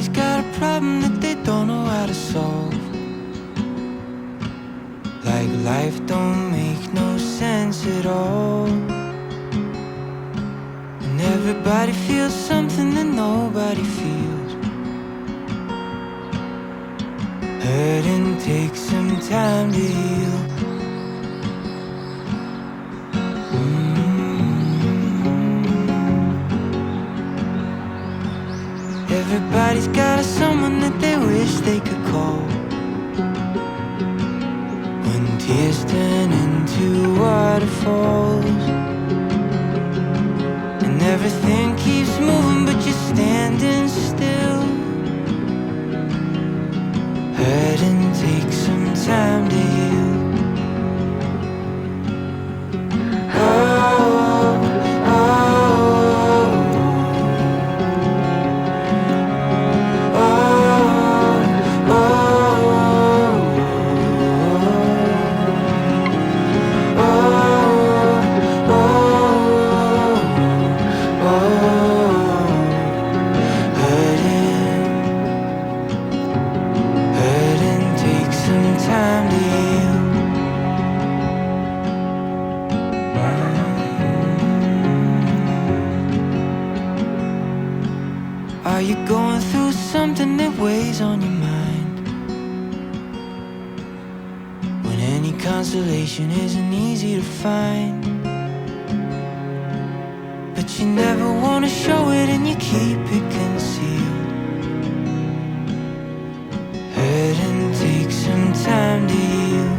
Everybody's got a problem that they don't know how to solve. Like life don't make no sense at all. And everybody feels something that nobody feels. Hurting takes some time to heal. Everybody's got someone that they wish they could call when tears turn into waterfalls and everything keeps moving but you're standing still. Hurting takes some time to heal. Are you going through something that weighs on your mind? When any consolation isn't easy to find, but you never want to show it and you keep it concealed. Hurting takes some time to heal.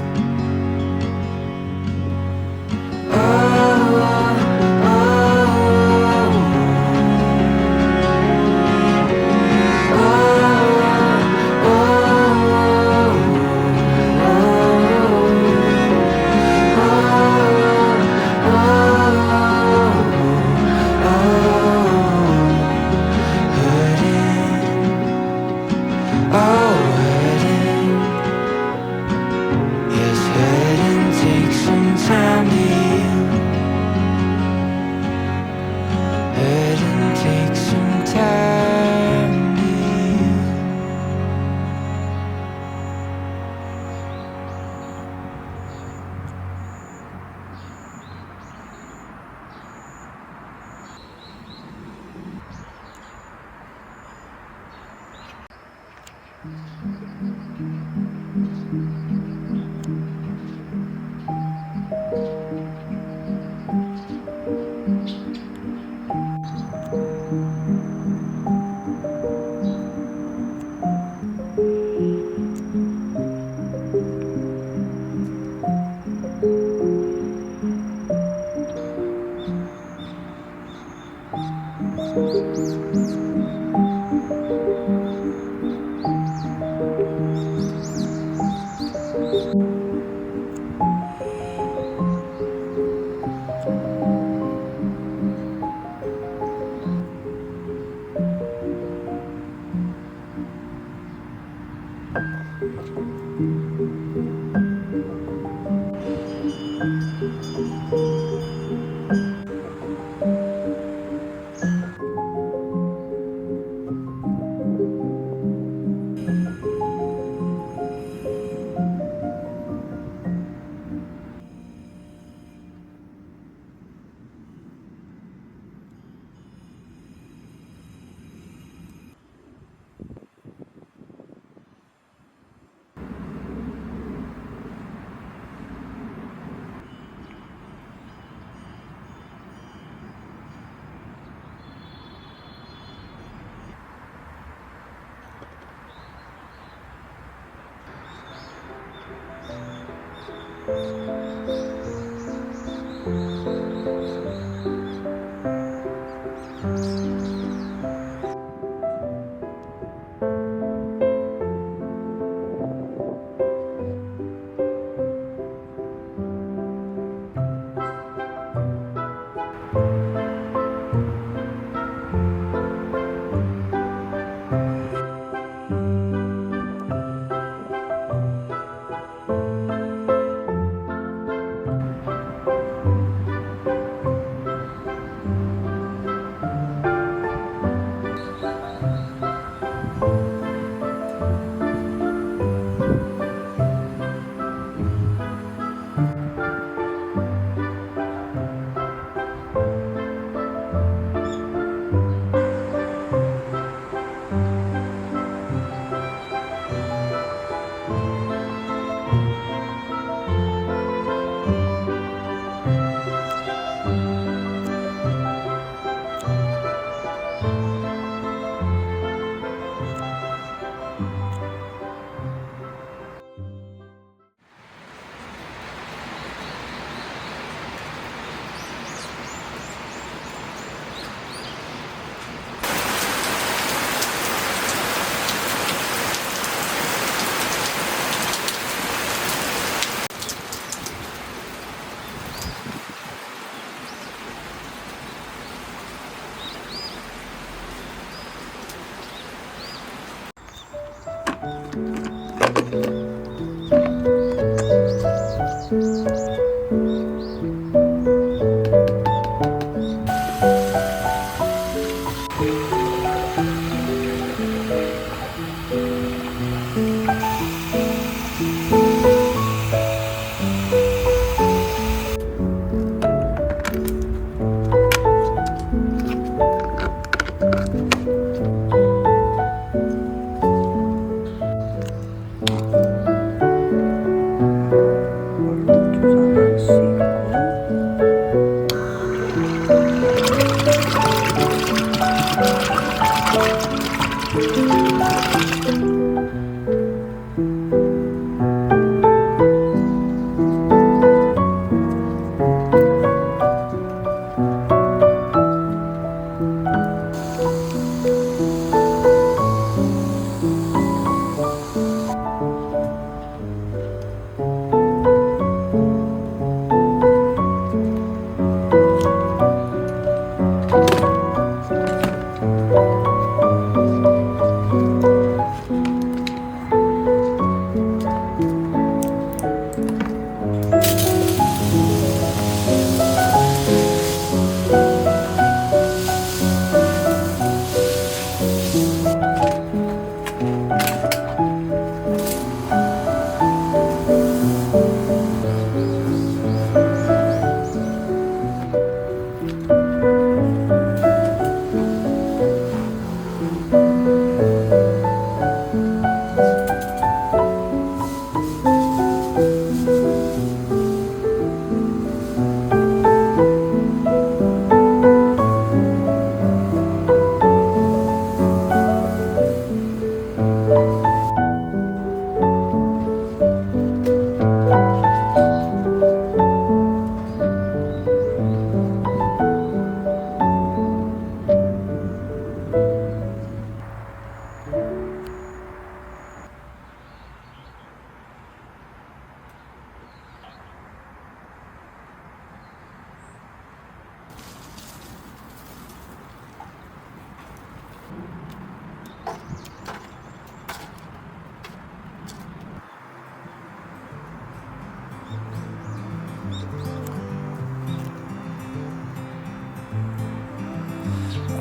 조절할 수 있고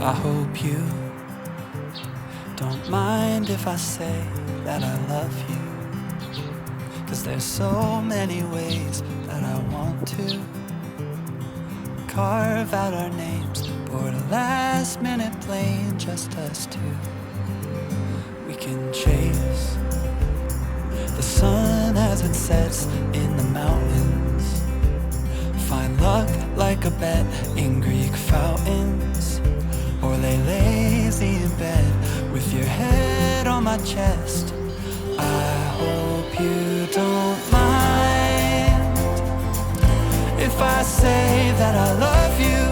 I hope you don't mind if I say that I love you, 'cause there's so many ways that I want to carve out our names, board a last minute plane, just us two. We can chase the sun as it sets in the mountains, find luck like a bet in Greek fountains, or lay lazy in bed with your head on my chest. I hope you don't mind if I say that I love you.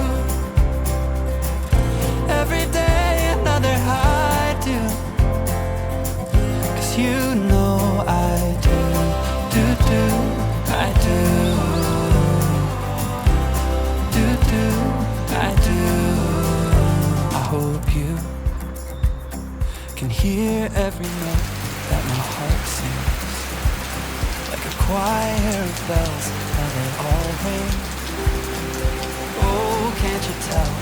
Every day another high do, 'cause you know I do, I do, I do. I hope you can hear every note that my heart sings, like a choir of bells, how they all ring. Oh, can't you tell,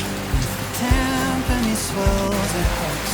if the timpani swells, it hurts